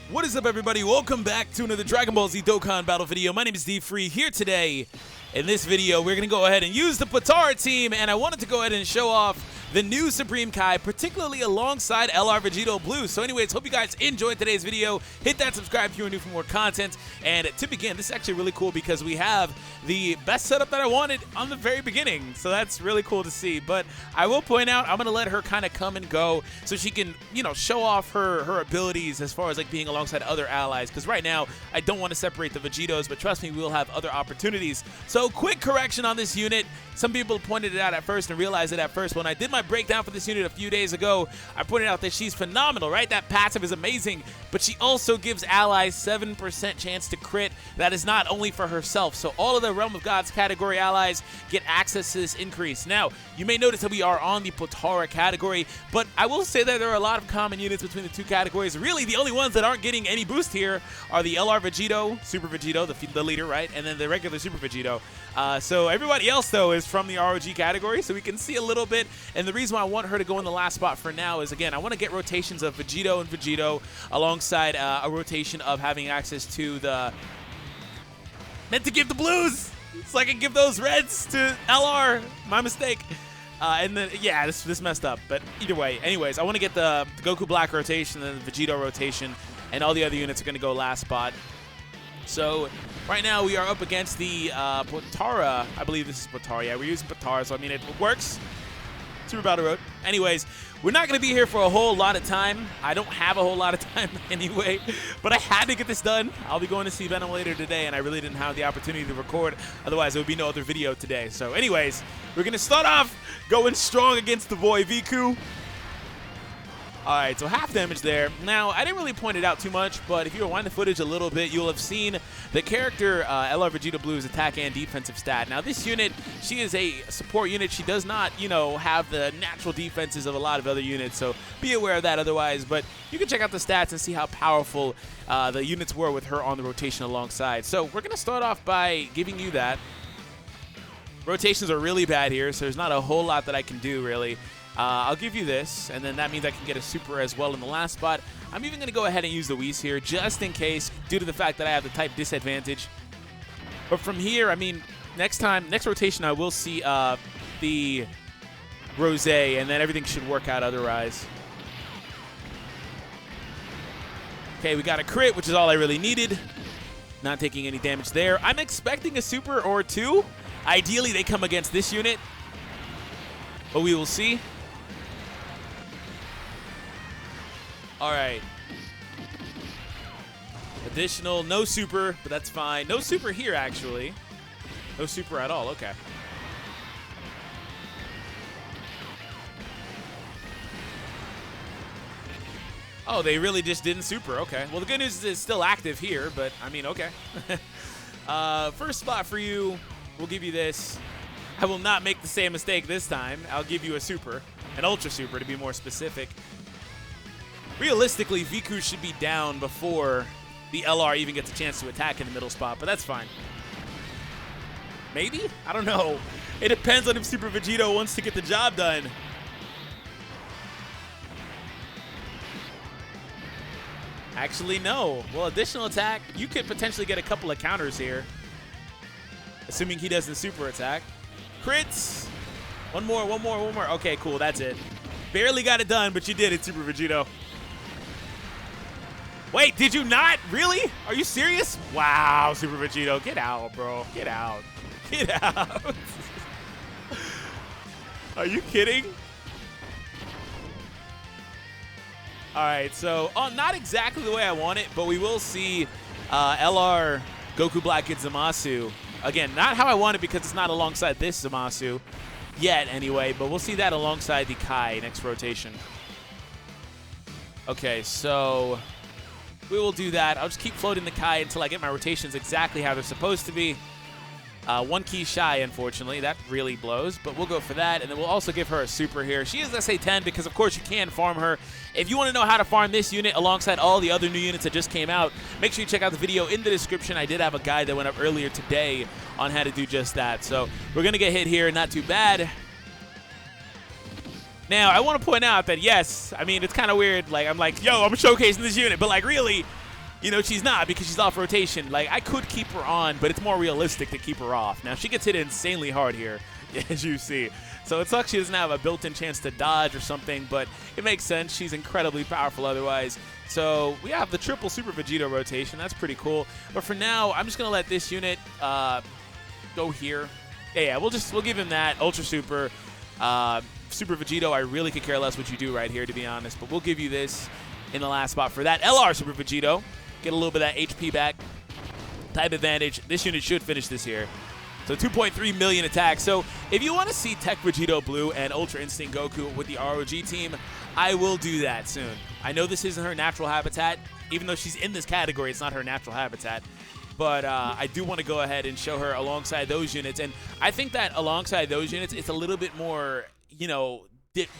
What is up, everybody? Welcome back to another Dragon Ball Z Dokkan battle video. My name is D-Free here today. In this video, we're going to go ahead and use the Potara team, and I wanted to go ahead and show off the new Supreme Kai, particularly alongside LR VEGITO Blue. So anyways, hope you guys enjoyed today's video. Hit that subscribe if you're new for more content. And to begin, this is actually really cool because we have the best setup that I wanted on the very beginning. So that's really cool to see. But I will point out, I'm going to let her kind of come and go so she can, you know, show off her abilities as far as like being alongside other allies. Because right now, I don't want to separate the Vegitos, but trust me, we will have other opportunities. So quick correction on this unit. Some people pointed it out at first and realized it at first. When I did my breakdown for this unit a few days ago, I pointed out that she's phenomenal, right? That passive is amazing, but she also gives allies 7% chance to crit. That is not only for herself. So all of the Realm of Gods category allies get access to this increase. Now, you may notice that we are on the Potara category, but I will say that there are a lot of common units between the two categories. Really, the only ones that aren't getting any boost here are the LR VEGITO, Super VEGITO, the leader, right? And then the regular Super VEGITO. So everybody else, though, is from the ROG category, so we can see a little bit. And the reason why I want her to go in the last spot for now is, again, I want to get rotations of VEGITO and VEGITO alongside a rotation of having access to the... Meant to give the blues, so I can give those reds to LR. My mistake. And then, yeah, this messed up. But either way, anyways, I want to get the Goku Black rotation and the VEGITO rotation, and all the other units are going to go last spot. So right now we are up against the Potara. I believe this is Potara. Yeah, we're using Potara, so I mean it works. Super Battle Road. Anyways, we're not going to be here for a whole lot of time. I don't have a whole lot of time anyway, but I had to get this done. I'll be going to see Venom later today, and I really didn't have the opportunity to record. Otherwise, there would be no other video today. So anyways, we're going to start off going strong against the boy Viku. All right, so half damage there. Now, I didn't really point it out too much, but if you rewind the footage a little bit, you'll have seen the character LR VEGITO Blue's attack and defensive stat. Now, this unit, she is a support unit. She does not, you know, have the natural defenses of a lot of other units, so be aware of that otherwise. But you can check out the stats and see how powerful the units were with her on the rotation alongside. So we're going to start off by giving you that. Rotations are really bad here, so there's not a whole lot that I can do, really. I'll give you this, and then that means I can get a super as well in the last spot. I'm even going to go ahead and use the Whis here, just in case, due to the fact that I have the type disadvantage. But from here, I mean, next rotation, I will see the Rose, and then everything should work out otherwise. Okay, we got a crit, which is all I really needed. Not taking any damage there. I'm expecting a super or two. Ideally, they come against this unit, but we will see. All right. Additional, no super, but that's fine. No super here, actually. No super at all. Okay. Oh, they really just didn't super. Okay. Well, the good news is it's still active here, but, I mean, okay. First spot for you, we'll give you this. I will not make the same mistake this time. I'll give you a super, an ultra super to be more specific. Realistically, Viku should be down before the LR even gets a chance to attack in the middle spot, but that's fine. Maybe? I don't know. It depends on if Super VEGITO wants to get the job done. Actually, no. Well, additional attack, you could potentially get a couple of counters here, assuming he doesn't super attack. Crits. One more. Okay, cool. That's it. Barely got it done, but you did it, Super VEGITO. Wait, did you not? Really? Are you serious? Wow, Super VEGITO. Get out, bro. Get out. Get out. Are you kidding? All right, so not exactly the way I want it, but we will see LR Goku Black get Zamasu. Again, not how I want it because it's not alongside this Zamasu yet anyway, but we'll see that alongside the Kai next rotation. Okay, so we will do that. I'll just keep floating the Kai until I get my rotations exactly how they're supposed to be. One key shy, unfortunately. That really blows, but we'll go for that. And then we'll also give her a super here. She is SA10 because, of course, you can farm her. If you want to know how to farm this unit alongside all the other new units that just came out, make sure you check out the video in the description. I did have a guide that went up earlier today on how to do just that. So we're going to get hit here. Not too bad. Now, I want to point out that, yes, I mean, it's kind of weird. Like, I'm like, yo, I'm showcasing this unit. But, like, really, you know, she's not because she's off rotation. Like, I could keep her on, but it's more realistic to keep her off. Now, she gets hit insanely hard here, as you see. So it sucks she doesn't have a built-in chance to dodge or something, but it makes sense. She's incredibly powerful otherwise. So we have the triple Super Vegito rotation. That's pretty cool. But for now, I'm just going to let this unit go here. Yeah, we'll give him that. Ultra Super. Super Vegito, I really could care less what you do right here, to be honest. But we'll give you this in the last spot for that. LR Super Vegito. Get a little bit of that HP back. Type advantage. This unit should finish this here. So 2.3 million attack. So if you want to see Tech Vegito Blue and Ultra Instinct Goku with the ROG team, I will do that soon. I know this isn't her natural habitat. Even though she's in this category, it's not her natural habitat. But I do want to go ahead and show her alongside those units. And I think that alongside those units, it's a little bit more, you know,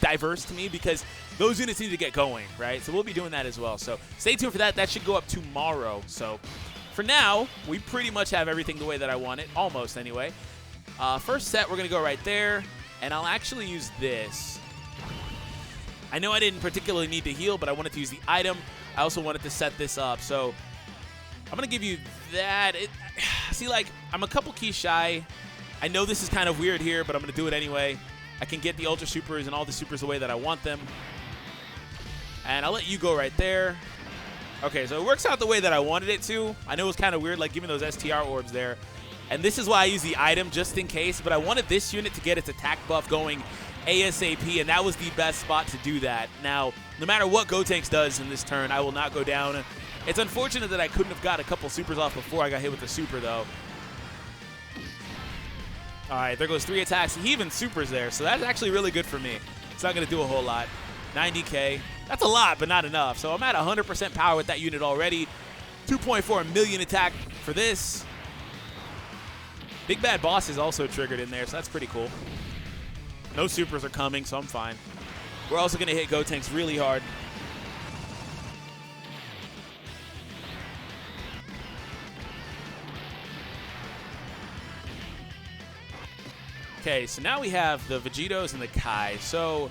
diverse to me because those units need to get going, right? So we'll be doing that as well. So stay tuned for that. That should go up tomorrow. So for now, we pretty much have everything the way that I want it, almost anyway. First set, we're going to go right there, and I'll actually use this. I know I didn't particularly need to heal, but I wanted to use the item. I also wanted to set this up, so I'm going to give you that. See, like, I'm a couple keys shy. I know this is kind of weird here, but I'm going to do it anyway. I can get the Ultra Supers and all the Supers the way that I want them. And I'll let you go right there. Okay, so it works out the way that I wanted it to. I know it was kind of weird, like giving those STR orbs there. And this is why I use the item, just in case. But I wanted this unit to get its attack buff going ASAP, and that was the best spot to do that. Now, no matter what Gotenks does in this turn, I will not go down. It's unfortunate that I couldn't have got a couple supers off before I got hit with the super, though. All right, there goes 3 attacks. He even supers there, so that's actually really good for me. It's not going to do a whole lot. 90K. That's a lot, but not enough. So I'm at 100% power with that unit already. 2.4 million attack for this. Big Bad Boss is also triggered in there, so that's pretty cool. No supers are coming, so I'm fine. We're also going to hit Gotenks really hard. Okay, so now we have the Vegitos and the Kai. So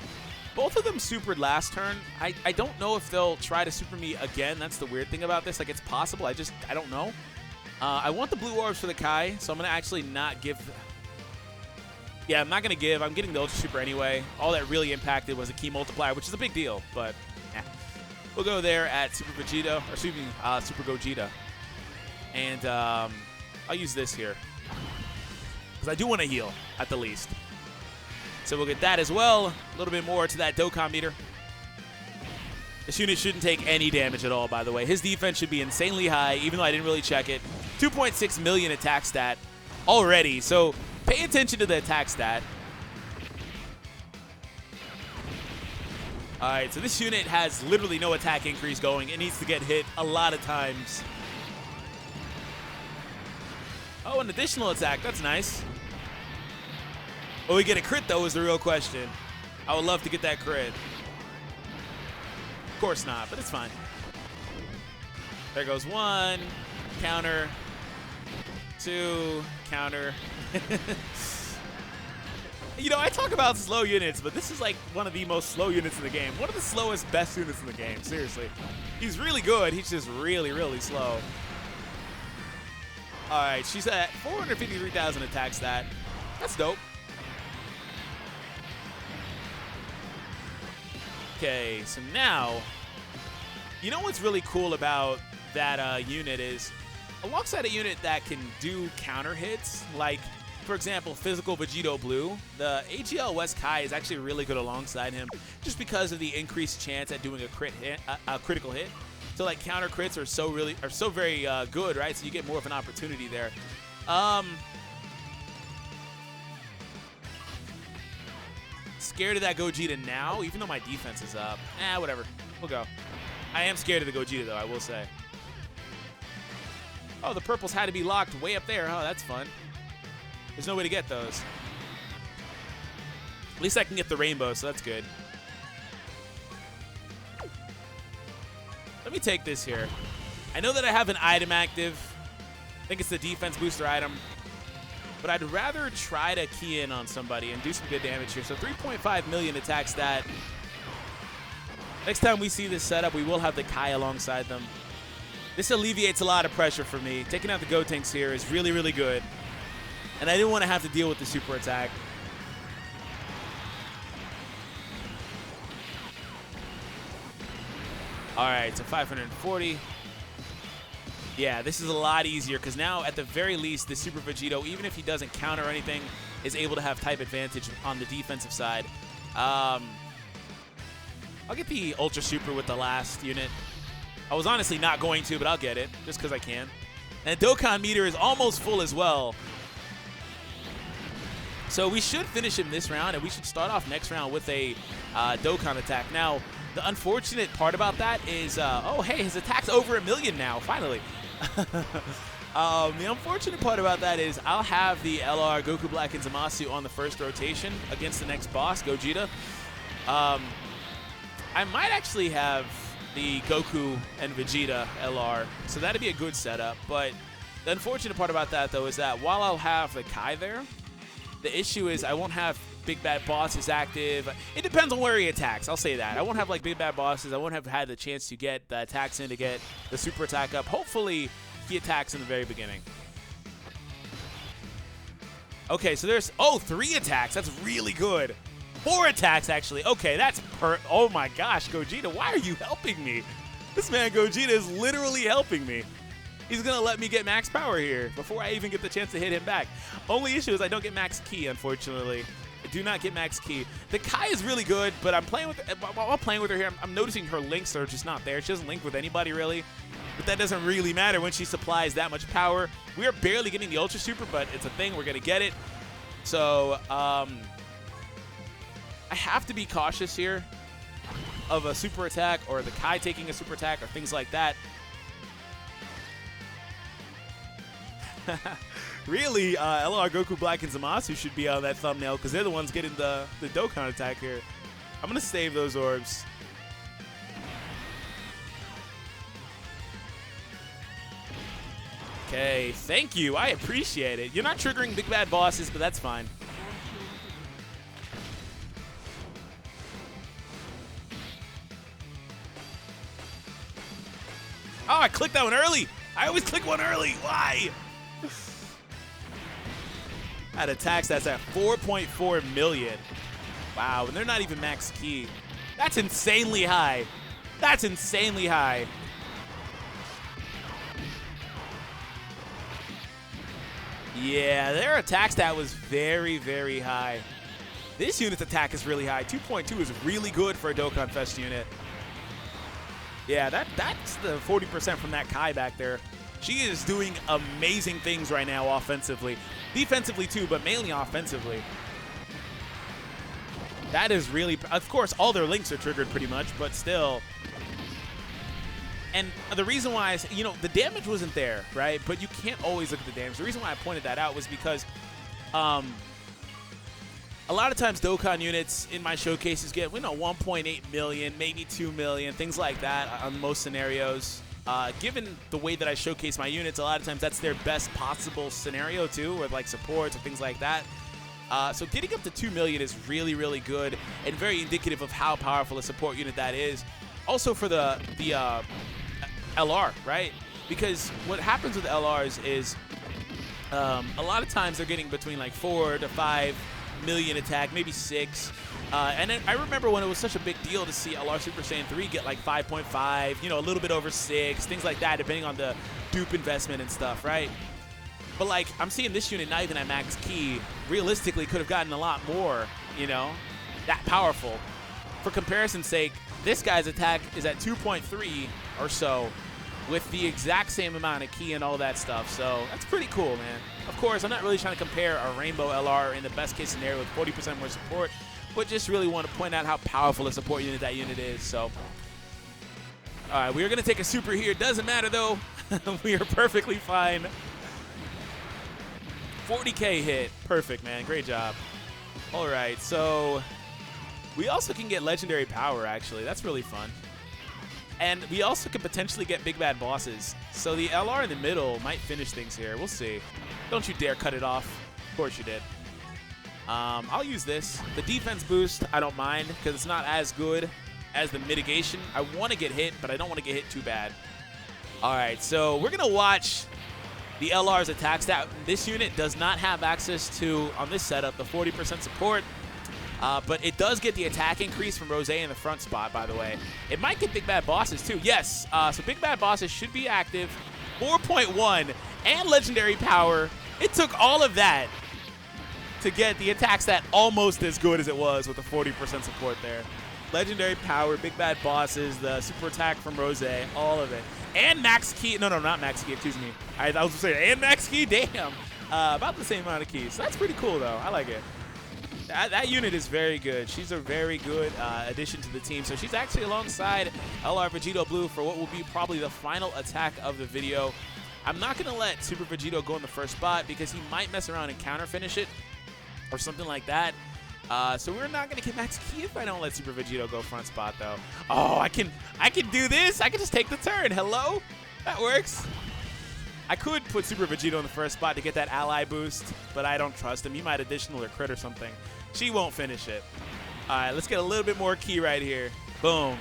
both of them supered last turn. I don't know if they'll try to super me again. That's the weird thing about this. Like, it's possible. I don't know. I want the blue orbs for the Kai, so I'm going to actually not give... Yeah, I'm not going to give. I'm getting the Ultra Super anyway. All that really impacted was a key multiplier, which is a big deal, but we'll go there at Super Vegito, or excuse me, Super Gogeta. And I'll use this here, because I do want to heal, at the least. So we'll get that as well. A little bit more to that Dokkan meter. This unit shouldn't take any damage at all, by the way. His defense should be insanely high, even though I didn't really check it. 2.6 million attack stat already, so pay attention to the attack stat. All right, so this unit has literally no attack increase going. It needs to get hit a lot of times. Oh, an additional attack. That's nice. Will we get a crit, though, is the real question. I would love to get that crit. Of course not, but it's fine. There goes 1. Counter. 2. Counter. You know, I talk about slow units, but this is like one of the most slow units in the game. One of the slowest, best units in the game, seriously. He's really good. He's just really, really slow. All right, she's at 453,000 attack stat. That's dope. Okay, so now, you know what's really cool about that unit is, alongside a unit that can do counter hits, like, for example, Physical Vegito Blue, the AGL West Kai is actually really good alongside him, just because of the increased chance at doing a critical hit. So like counter crits are so very good, right? So you get more of an opportunity there. Scared of that Gogeta now, even though my defense is up. Whatever. We'll go. I am scared of the Gogeta, though, I will say. Oh, the purples had to be locked way up there. Oh, that's fun. There's no way to get those. At least I can get the rainbow, so that's good. Let me take this here. I know that I have an item active. I think it's the defense booster item. But I'd rather try to key in on somebody and do some good damage here. So 3.5 million attack stat. Next time we see this setup, we will have the Kai alongside them. This alleviates a lot of pressure for me. Taking out the Gotenks here is really, really good. And I didn't want to have to deal with the super attack. All right, so 540. Yeah, this is a lot easier because now, at the very least, the Super Vegito, even if he doesn't counter or anything, is able to have type advantage on the defensive side. I'll get the Ultra Super with the last unit. I was honestly not going to, but I'll get it just because I can. And the Dokkan meter is almost full as well. So we should finish him this round, and we should start off next round with a Dokkan attack. Now, the unfortunate part about that is, oh, hey, his attack's over 1 million now, finally. The unfortunate part about that is I'll have the LR Goku Black and Zamasu on the first rotation against the next boss, Gogeta. I might actually have the Goku and Vegeta LR, so that'd be a good setup. But the unfortunate part about that, though, is that while I'll have the Kai there, the issue is I won't have Big Bad Bosses active. It depends on where he attacks. I'll say that. I won't have like Big Bad Bosses. I won't have had the chance to get the attacks in to get the super attack up. Hopefully, he attacks in the very beginning. Okay, so there's, oh, 3 attacks. That's really good. 4 attacks, actually. Okay, that's oh my gosh, Gogeta, why are you helping me? This man Gogeta is literally helping me. He's going to let me get max power here before I even get the chance to hit him back. Only issue is I don't get max ki, unfortunately. I do not get max ki. The Kai is really good, but I'm playing with, while I'm playing with her here, I'm noticing her links are just not there. She doesn't link with anybody, really. But that doesn't really matter when she supplies that much power. We are barely getting the Ultra Super, but it's a thing. We're going to get it. So, I have to be cautious here of a super attack or the Kai taking a super attack or things like that. Really, LR Goku Black and Zamasu should be on that thumbnail because they're the ones getting the Dokkan attack here. I'm going to save those orbs. Okay, thank you. I appreciate it. You're not triggering Big Bad Bosses, but that's fine. Oh, I clicked that one early. I always click one early. Why? That attacks, that's at 4.4 million. Wow, and they're not even max ki. That's insanely high. That's insanely high. Yeah, their attack stat was very, very high. This unit's attack is really high. 2.2 is really good for a Dokkan Fest unit. Yeah, that's the 40% from that Kai back there. She is doing amazing things right now offensively. Defensively too, but mainly offensively. That is really, of course, all their links are triggered pretty much, but still. And the reason why, you know, the damage wasn't there, right? But you can't always look at the damage. The reason why I pointed that out was because a lot of times Dokkan units in my showcases get, you know, 1.8 million, maybe 2 million, things like that on most scenarios. Given the way that I showcase my units, a lot of times that's their best possible scenario too, with like supports or things like that. So getting up to 2 million is really, really good and very indicative of how powerful a support unit that is. Also for the LR, right? Because what happens with LRs is a lot of times they're getting between like 4 to 5 million attack, maybe 6. And then I remember when it was such a big deal to see LR Super Saiyan 3 get like 5.5, you know, a little bit over 6, things like that, depending on the dupe investment and stuff, right? But like, I'm seeing this unit not even at max ki, realistically could have gotten a lot more, you know, that powerful. For comparison's sake, this guy's attack is at 2.3 or so with the exact same amount of ki and all that stuff. So that's pretty cool, man. Of course, I'm not really trying to compare a Rainbow LR in the best case scenario with 40% more support, but just really want to point out how powerful a support unit that unit is. So, all right, we are going to take a super here. Doesn't matter, though. We are perfectly fine. 40K hit. Perfect, man. Great job. All right, so we also can get legendary power, actually. That's really fun. And we also could potentially get Big Bad Bosses. So the LR in the middle might finish things here. We'll see. Don't you dare cut it off. Of course you did. I'll use this. The defense boost, I don't mind because it's not as good as the mitigation. I want to get hit, but I don't want to get hit too bad. All right, so we're going to watch the LR's attack stat. This unit does not have access to, on this setup, the 40% support. But it does get the attack increase from Rosé in the front spot, by the way. It might get Big Bad Bosses, too. Yes, so Big Bad Bosses should be active. 4.1 and Legendary Power. It took all of that to get the attack stat almost as good as it was with the 40% support there. Legendary Power, Big Bad Bosses, the super attack from Rosé, all of it. And Max Key. No, not Max Key, excuse me. I was going to say, and Max Key? Damn. About the same amount of keys. So that's pretty cool, though. I like it. That unit is very good. She's a very good addition to the team. So she's actually alongside LR Vegito Blue for what will be probably the final attack of the video. I'm not going to let Super Vegito go in the first spot because he might mess around and counter finish it or something like that. So we're not going to get Max Key if I don't let Super Vegito go front spot, though. Oh, I can do this. I can just take the turn. Hello? That works. I could put Super Vegito in the first spot to get that ally boost, but I don't trust him. He might additional or crit or something. She won't finish it. All right, let's get a little bit more key right here. Boom.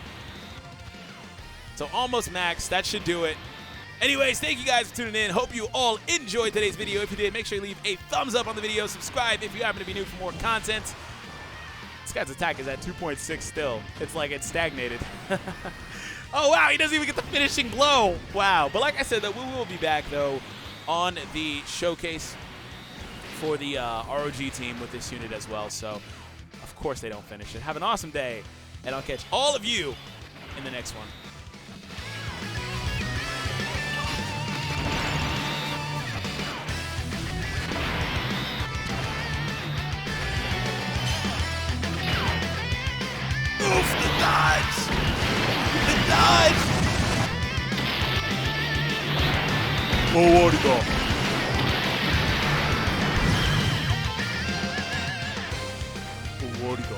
So almost max. That should do it. Anyways, thank you guys for tuning in. Hope you all enjoyed today's video. If you did, make sure you leave a thumbs up on the video. Subscribe if you happen to be new for more content. This guy's attack is at 2.6 still. It's like it's stagnated. Oh, wow, he doesn't even get the finishing blow. Wow. But like I said, though, we will be back, though, on the showcase for the ROG team with this unit as well. So, of course, they don't finish it. Have an awesome day, and I'll catch all of you in the next one. Oof, the dodge! The dodge! Oh, where'd he go? Oh, where'd he go?